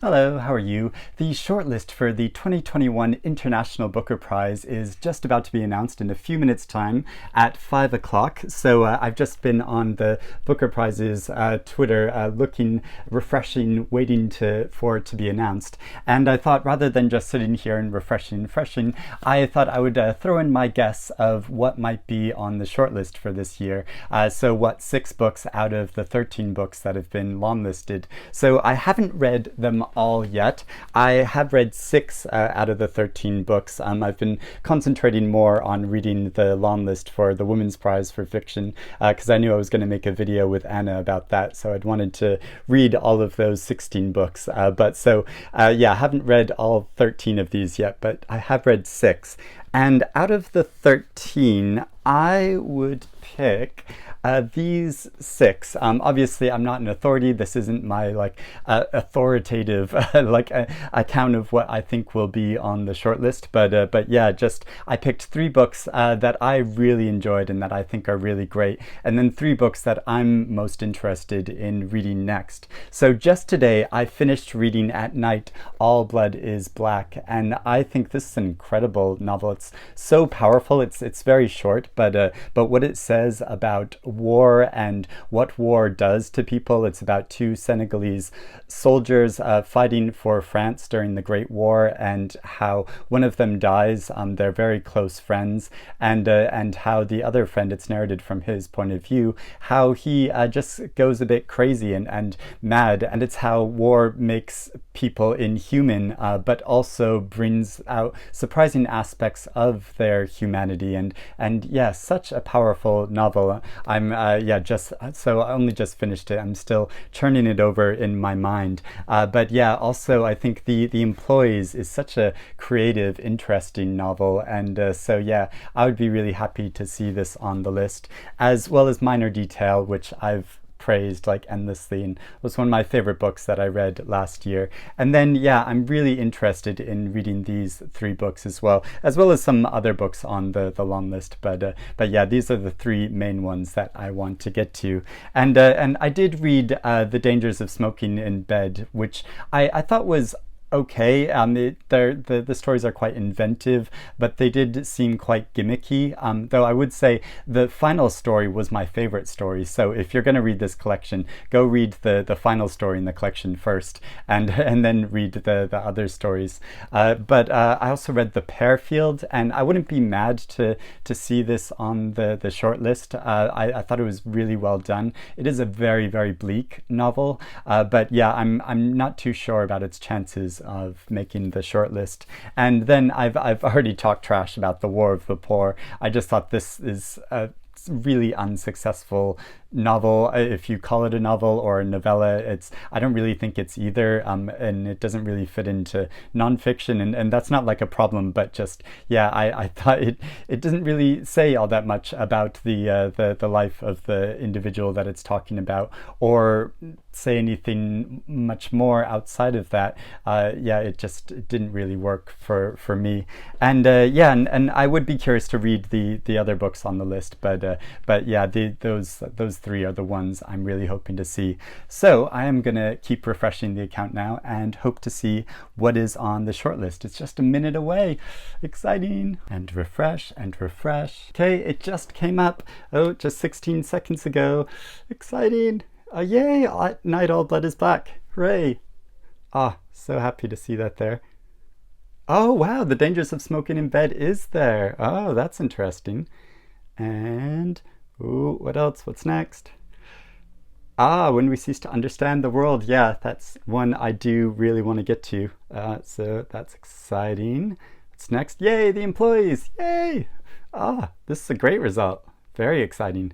Hello, how are you? The shortlist for the 2021 International Booker Prize is just about to be announced in a few minutes' time at 5 o'clock. So I've just been on the Booker Prize's Twitter looking, refreshing, waiting for it to be announced. And I thought rather than just sitting here and refreshing, I thought I would throw in my guess of what might be on the shortlist for this year. So what 6 books out of the 13 books that have been longlisted. So I haven't read them all yet. I have read 6 out of the 13 books. I've been concentrating more on reading the long list for the Women's Prize for Fiction because I knew I was going to make a video with Anna about that, so I'd wanted to read all of those 16 books. I haven't read all 13 of these yet, but I have read 6. And out of the 13, I would pick these 6. Obviously, I'm not an authority. This isn't my authoritative account of what I think will be on the shortlist. But yeah, just I picked 3 books that I really enjoyed and that I think are really great, and then 3 books that I'm most interested in reading next. So just today, I finished reading at night All Blood is Black, and I think this is an incredible novel. It's so powerful. It's very short, but what it says about war and what war does to people. It's about 2 Senegalese soldiers fighting for France during the Great War, and how one of them dies. They're very close friends, and how the other friend, it's narrated from his point of view, how he just goes a bit crazy and mad, and it's how war makes people inhuman, but also brings out surprising aspects of their humanity, and yeah, such a powerful novel. I only just finished it. I'm still churning it over in my mind. But yeah, also I think the Employees is such a creative, interesting novel, and so yeah, I would be really happy to see this on the list, as well as Minor Detail, which I've praised like endlessly and was one of my favorite books that I read last year. And then yeah, I'm really interested in reading these 3 books as well as some other books on the long list, but yeah, these are the 3 main ones that I want to get to. And I did read The Dangers of Smoking in Bed, which I thought was okay. The stories are quite inventive, but they did seem quite gimmicky. Though I would say the final story was my favorite story. So if you're going to read this collection, go read the final story in the collection first, and then read the other stories. But I also read The Pearfield, and I wouldn't be mad to see this on the short list. I thought it was really well done. It is a very, very bleak novel, but yeah, I'm not too sure about its chances of making the shortlist. And then I've already talked trash about The War of the Poor. I just thought this is a really unsuccessful novel, if you call it a novel or a novella. I don't really think it's either, and it doesn't really fit into nonfiction, and that's not like a problem, but just yeah, I thought it doesn't really say all that much about the life of the individual that it's talking about, or say anything much more outside of that. Yeah, it didn't really work for me. And yeah, and I would be curious to read the other books on the list, but yeah, those 3 are the ones I'm really hoping to see. So I am gonna keep refreshing the account now and hope to see what is on the shortlist. It's just a minute away. Exciting. And refresh and refresh. Okay, it just came up. Oh, just 16 seconds ago. Exciting. Yay! Night All Blood is Black. Hooray! So happy to see that there. Oh wow, The Dangers of Smoking in Bed is there. Oh, that's interesting. And ooh, what else? What's next? When We Cease to Understand the World. Yeah, that's one I do really want to get to. So that's exciting. What's next? Yay, The Employees. Yay! This is a great result. Very exciting.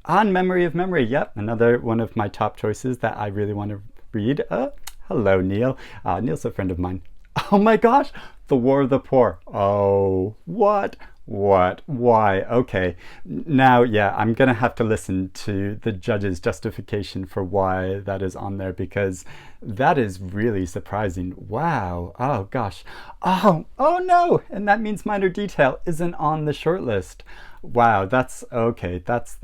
On Memory of Memory. Yep, another one of my top choices that I really want to read. Hello, Neil. Neil's a friend of mine. Oh my gosh, The War of the Poor. Oh, what? Why? Okay. Now, yeah, I'm going to have to listen to the judge's justification for why that is on there, because that is really surprising. Wow. Oh gosh. Oh no. And that means Minor Detail isn't on the shortlist. Wow, that's okay. That's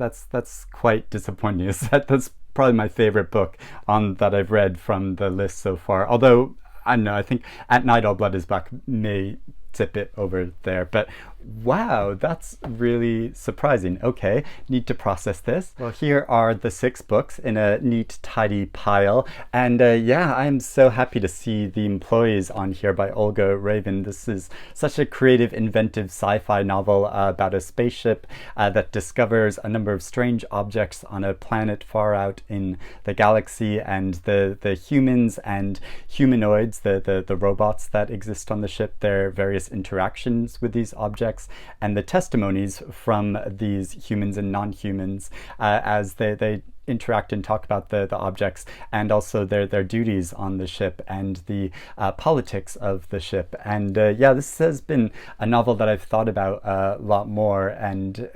quite disappointing. That's probably my favorite book that I've read from the list so far. Although I don't know, I think At Night All Blood Is Black may tip it over there, but wow, that's really surprising. Okay, need to process this. Well, here are the 6 books in a neat, tidy pile. And yeah, I'm so happy to see The Employees on here by Olga Ravn. This is such a creative, inventive sci-fi novel about a spaceship that discovers a number of strange objects on a planet far out in the galaxy, and the humans and humanoids, the robots that exist on the ship, their various interactions with these objects, and the testimonies from these humans and non-humans as they interact and talk about the objects, and also their duties on the ship and the politics of the ship. And yeah, this has been a novel that I've thought about a lot more, and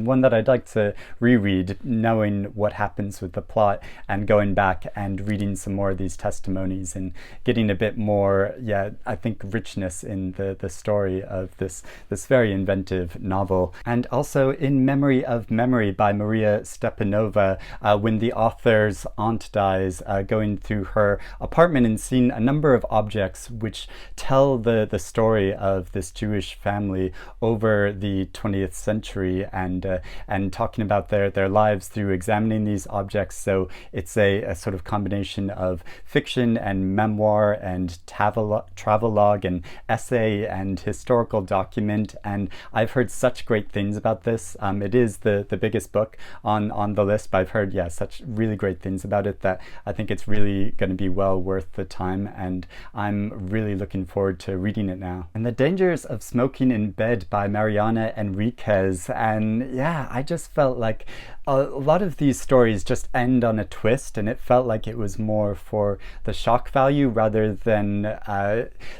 one that I'd like to reread, knowing what happens with the plot, and going back and reading some more of these testimonies and getting a bit more, yeah, I think, richness in the story of this very inventive novel. And also In Memory of Memory by Maria Stepanova, when the author's aunt dies, going through her apartment and seeing a number of objects which tell the story of this Jewish family over the 20th century, and talking about their lives through examining these objects. So it's a sort of combination of fiction and memoir and travelogue and essay and historical document. And I've heard such great things about this. It is the biggest book on the list, but I've heard, yeah, such really great things about it that I think it's really going to be well worth the time, and I'm really looking forward to reading it now. And The Dangers of Smoking in Bed by Mariana Enriquez. And yeah, I just felt like a lot of these stories just end on a twist, and it felt like it was more for the shock value rather than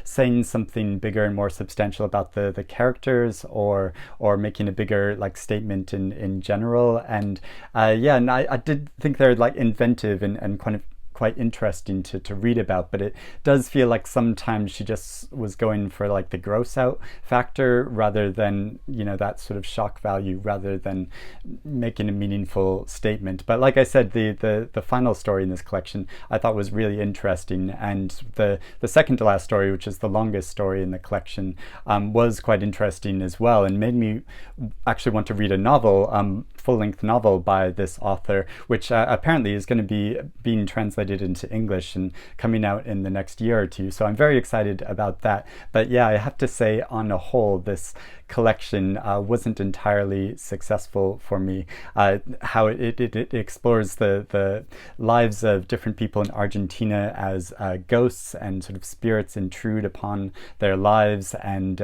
saying something bigger and more substantial about the characters, or making a bigger like statement in general. And yeah, and I did think they're like inventive and kind of quite interesting to read about, but it does feel like sometimes she just was going for like the gross out factor rather than, you know, that sort of shock value, rather than making a meaningful statement. But like I said, the final story in this collection I thought was really interesting, and the second to last story, which is the longest story in the collection, was quite interesting as well, and made me actually want to read a novel, full-length novel by this author, which apparently is going to be being translated into English and coming out in the next year or two. So I'm very excited about that. But yeah, I have to say, on a whole, this collection wasn't entirely successful for me. How it explores the lives of different people in Argentina as ghosts and sort of spirits intrude upon their lives, and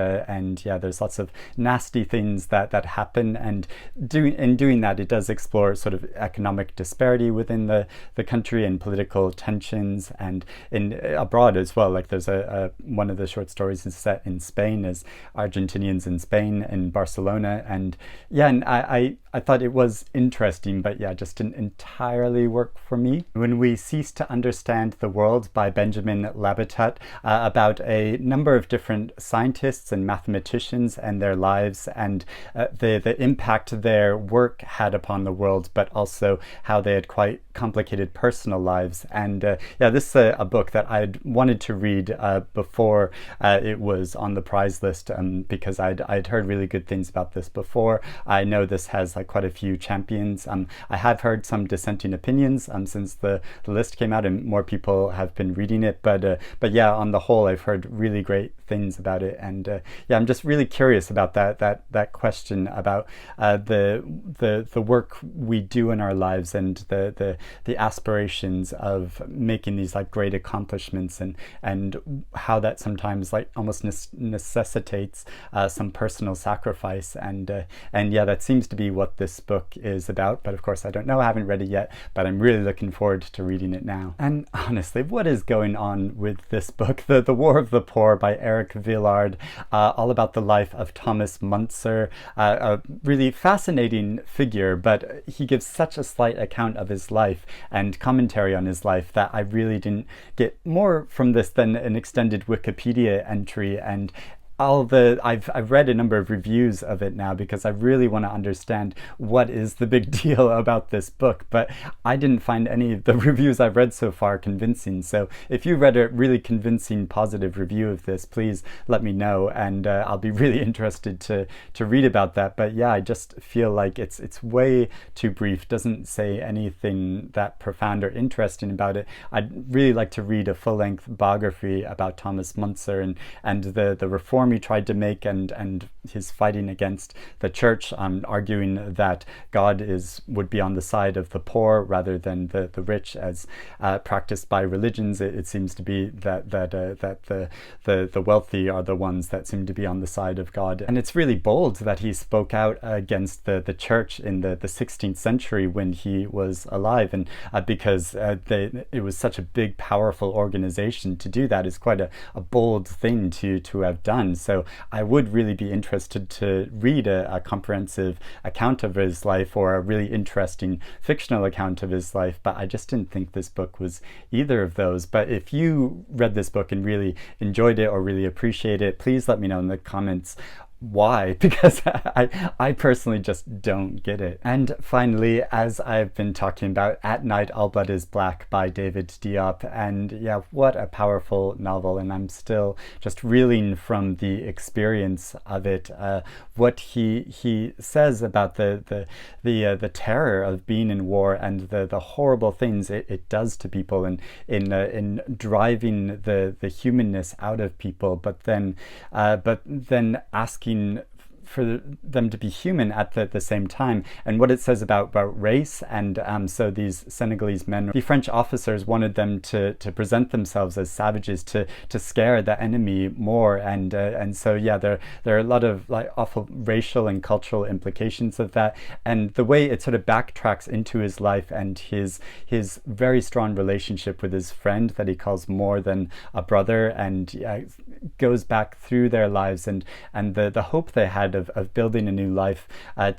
yeah, there's lots of nasty things that happen, and in doing that, it does explore sort of economic disparity within the country and political tensions, and abroad as well. Like there's one of the short stories is set in Spain, as Argentinians in Spain, in Barcelona, and yeah, and I thought it was interesting, but yeah, just didn't entirely work for me. When We Cease to Understand the World by Benjamin Labatut, about a number of different scientists and mathematicians and their lives, and the impact their work had upon the world, but also how they had quite complicated personal lives. And yeah, this is a book that I'd wanted to read before it was on the prize list, because I'd heard really good things about this before. I know this has like quite a few champions. I have heard some dissenting opinions since the list came out, and more people have been reading it. But yeah, on the whole, I've heard really great things about it. And yeah, I'm just really curious about that question about the work we do in our lives, and the aspirations of making these like great accomplishments, and how that sometimes like almost necessitates some personal sacrifice. And yeah, that seems to be what this book is about. But of course, I don't know, I haven't read it yet, but I'm really looking forward to reading it now. And honestly, what is going on with this book? The War of the Poor by Eric Vuillard, all about the life of Thomas Muntzer, a really fascinating figure, but he gives such a slight account of his life and commentary on his life that I really didn't get more from this than an extended Wikipedia entry. And I've read a number of reviews of it now because I really want to understand what is the big deal about this book, but I didn't find any of the reviews I've read so far convincing. So if you read a really convincing positive review of this, please let me know, and I'll be really interested to read about that. But yeah, I just feel like it's way too brief, doesn't say anything that profound or interesting about it. I'd really like to read a full-length biography about Thomas Müntzer and the reform he tried to make, and his fighting against the church, arguing that God would be on the side of the poor rather than the rich, as practiced by religions. It seems to be that the wealthy are the ones that seem to be on the side of God. And it's really bold that he spoke out against the church in the 16th century when he was alive, and because it was such a big, powerful organization. To do that is quite a bold thing to have done. So I would really be interested to read a comprehensive account of his life, or a really interesting fictional account of his life, but I just didn't think this book was either of those. But if you read this book and really enjoyed it or really appreciate it, please let me know in the comments why, because I personally just don't get it. And finally, as I've been talking about, At Night All Blood is Black by David Diop, and yeah, what a powerful novel, and I'm still just reeling from the experience of it. What he says about the terror of being in war, and the horrible things it does to people, and in driving the humanness out of people, but then asking for them to be human at the same time, and what it says about race. And so these Senegalese men, the French officers wanted them to present themselves as savages to scare the enemy more, and so yeah, there are a lot of like awful racial and cultural implications of that, and the way it sort of backtracks into his life and his very strong relationship with his friend that he calls more than a brother, and goes back through their lives, and the hope they had of building a new life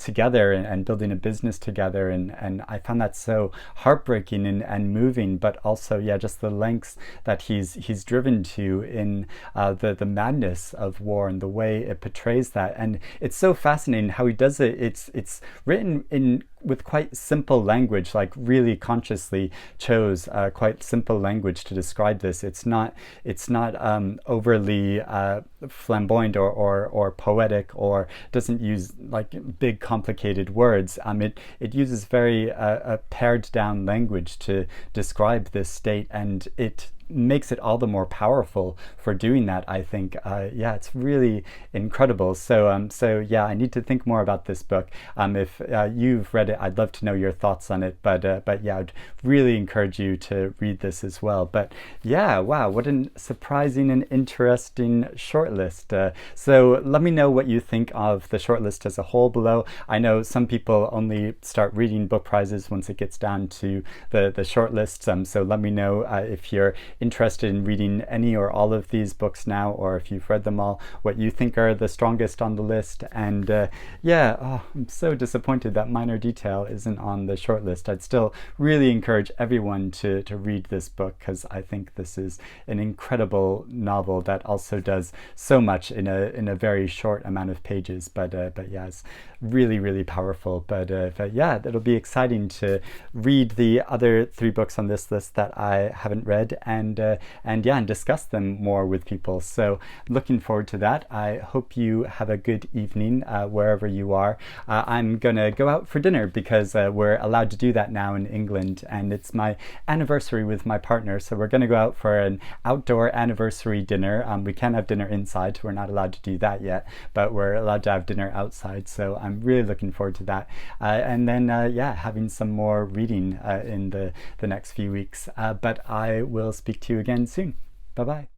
together, and building a business together, and I found that so heartbreaking and moving, but also yeah, just the lengths that he's driven to in the madness of war and the way it portrays that. And it's so fascinating how he does it. It's written with quite simple language, like really consciously chose quite simple language to describe this. It's not overly flamboyant or poetic, or doesn't use like big complicated words. It uses very pared down language to describe this state, and it makes it all the more powerful for doing that, I think. Yeah, it's really incredible. So yeah, I need to think more about this book. If you've read it, I'd love to know your thoughts on it. But yeah, I'd really encourage you to read this as well. But yeah, wow, what a surprising and interesting shortlist. So let me know what you think of the shortlist as a whole below. I know some people only start reading book prizes once it gets down to the shortlist. So let me know if you're interested in reading any or all of these books now, or if you've read them all, what you think are the strongest on the list. And yeah, I'm so disappointed that Minor Detail isn't on the shortlist. I'd still really encourage everyone to read this book, because I think this is an incredible novel that also does so much in a very short amount of pages. But yeah, it's really, really powerful. But yeah, it'll be exciting to read the other 3 books on this list that I haven't read, and discuss them more with people. So looking forward to that. I hope you have a good evening wherever you are. I'm gonna go out for dinner because we're allowed to do that now in England, and it's my anniversary with my partner, so we're gonna go out for an outdoor anniversary dinner. We can't have dinner inside, we're not allowed to do that yet, but we're allowed to have dinner outside, so I'm really looking forward to that. And then yeah, having some more reading in the next few weeks. But I will speak to you again soon. Bye bye.